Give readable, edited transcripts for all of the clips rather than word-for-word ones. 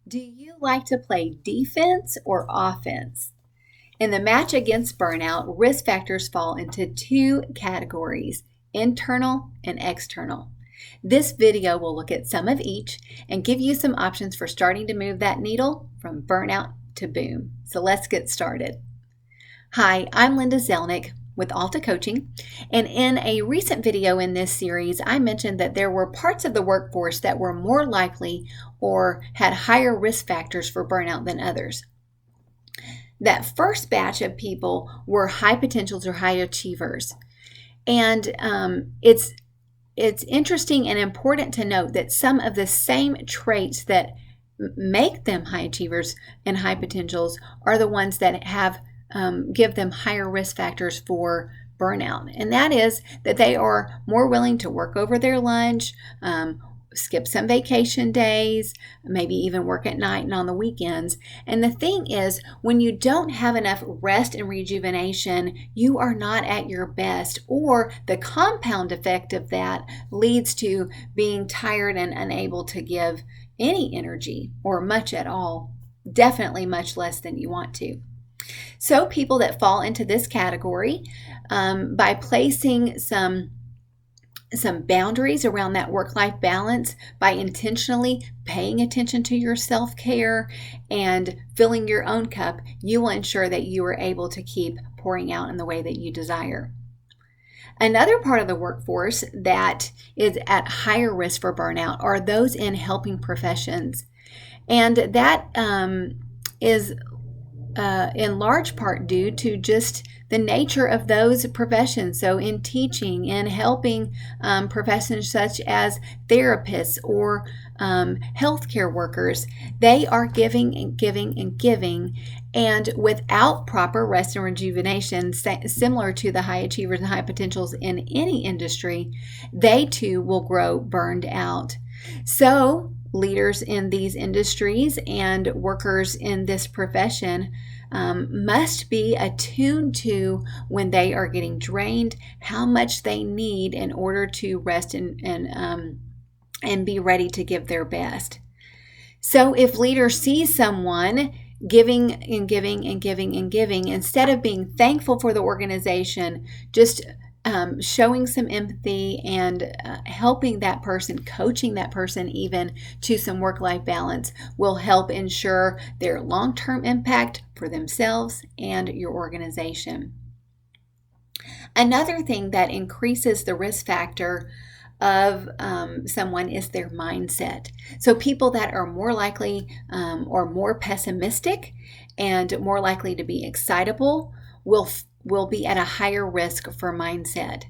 Do you like to play defense or offense? In the match against burnout, risk factors fall into two categories: internal and external. This video will look at some of each and give you some options for starting to move that needle from burnout to boom. So let's get started. Hi, I'm Linda Zelnick with Alta Coaching, and in a recent video in this series, I mentioned that there were parts of the workforce that were more likely or had higher risk factors for burnout than others. That first batch of people were high potentials or high achievers, and it's interesting and important to note that some of the same traits that make them high achievers and high potentials are the ones that give them higher risk factors for burnout. And that is that they are more willing to work over their lunch, skip some vacation days, maybe even work at night and on the weekends. And the thing is, when you don't have enough rest and rejuvenation, you are not at your best, or the compound effect of that leads to being tired and unable to give any energy or much at all, definitely much less than you want to. So people that fall into this category, by placing some boundaries around that work-life balance, by intentionally paying attention to your self-care and filling your own cup, you will ensure that you are able to keep pouring out in the way that you desire. Another part of the workforce that is at higher risk for burnout are those in helping professions. And that is in large part due to just the nature of those professions. So in teaching and helping professions such as therapists or healthcare workers, they are giving and giving and giving. And without proper rest and rejuvenation, similar to the high achievers and high potentials in any industry, they too will grow burned out. So leaders in these industries and workers in this profession must be attuned to when they are getting drained, how much they need in order to rest and be ready to give their best. So if leaders see someone giving and giving and giving and giving, instead of being thankful for the organization, just showing some empathy and helping that person, coaching that person even to some work-life balance, will help ensure their long-term impact for themselves and your organization. Another thing that increases the risk factor of someone is their mindset. So people that are more likely or more pessimistic and more likely to be excitable will be at a higher risk for mindset.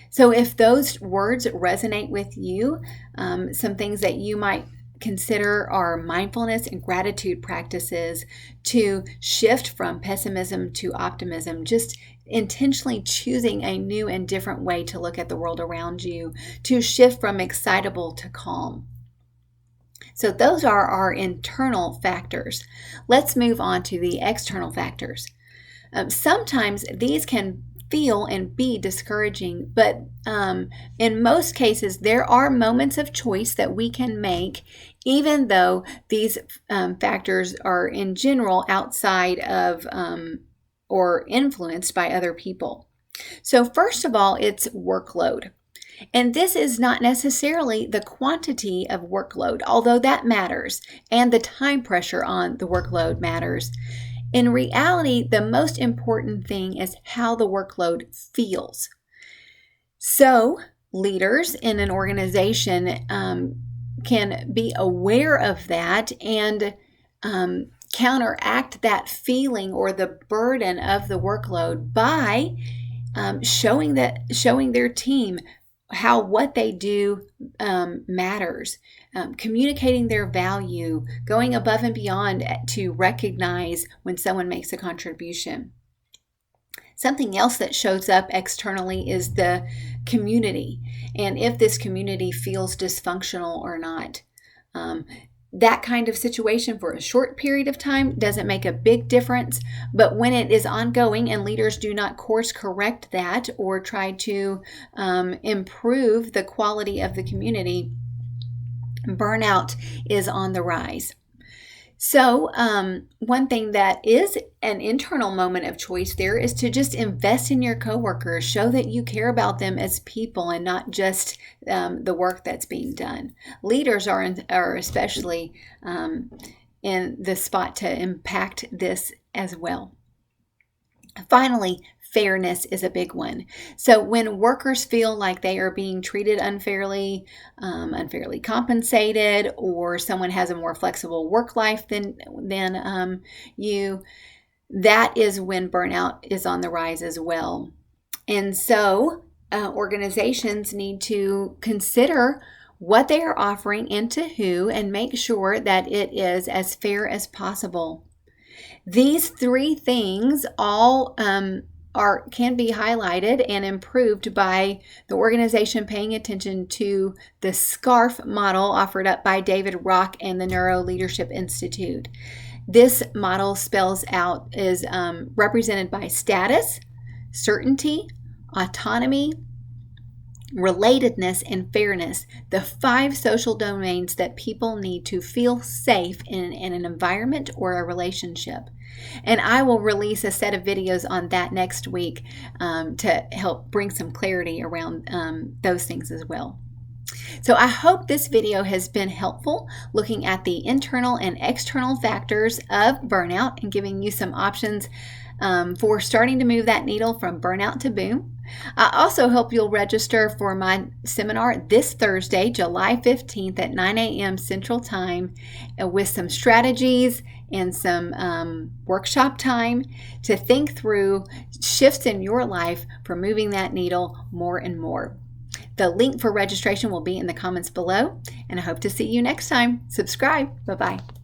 So if those words resonate with you, some things that you might consider are mindfulness and gratitude practices to shift from pessimism to optimism, just intentionally choosing a new and different way to look at the world around you, to shift from excitable to calm. So those are our internal factors. Let's move on to the external factors. Sometimes these can feel and be discouraging, but in most cases, there are moments of choice that we can make, even though these factors are in general outside of or influenced by other people. So first of all, it's workload. And this is not necessarily the quantity of workload, although that matters, and the time pressure on the workload matters. In reality, the most important thing is how the workload feels. So leaders in an organization can be aware of that and counteract that feeling or the burden of the workload by showing their team how what they do matters, communicating their value, going above and beyond to recognize when someone makes a contribution. Something else that shows up externally is the community, and if this community feels dysfunctional or not. That kind of situation for a short period of time doesn't make a big difference, but when it is ongoing and leaders do not course correct that or try to improve the quality of the community, burnout is on the rise. So, one thing that is an internal moment of choice there is to just invest in your coworkers. Show that you care about them as people and not just the work that's being done. Leaders are especially in the spot to impact this as well. Finally, fairness is a big one. So when workers feel like they are being treated unfairly, unfairly compensated, or someone has a more flexible work life than you, that is when burnout is on the rise as well. And so organizations need to consider what they are offering and to who, and make sure that it is as fair as possible. These three things all can be highlighted and improved by the organization paying attention to the SCARF model offered up by David Rock and the Neuro Leadership Institute. This model spells out is represented by status, certainty, autonomy, relatedness, and fairness, the 5 social domains that people need to feel safe in an environment or a relationship. And I will release a set of videos on that next week to help bring some clarity around those things as well. So I hope this video has been helpful, looking at the internal and external factors of burnout and giving you some options for starting to move that needle from burnout to boom. I also hope you'll register for my seminar this Thursday, July 15th at 9 a.m. Central Time with some strategies and some workshop time to think through shifts in your life for moving that needle more and more. The link for registration will be in the comments below, and I hope to see you next time. Subscribe. Bye-bye.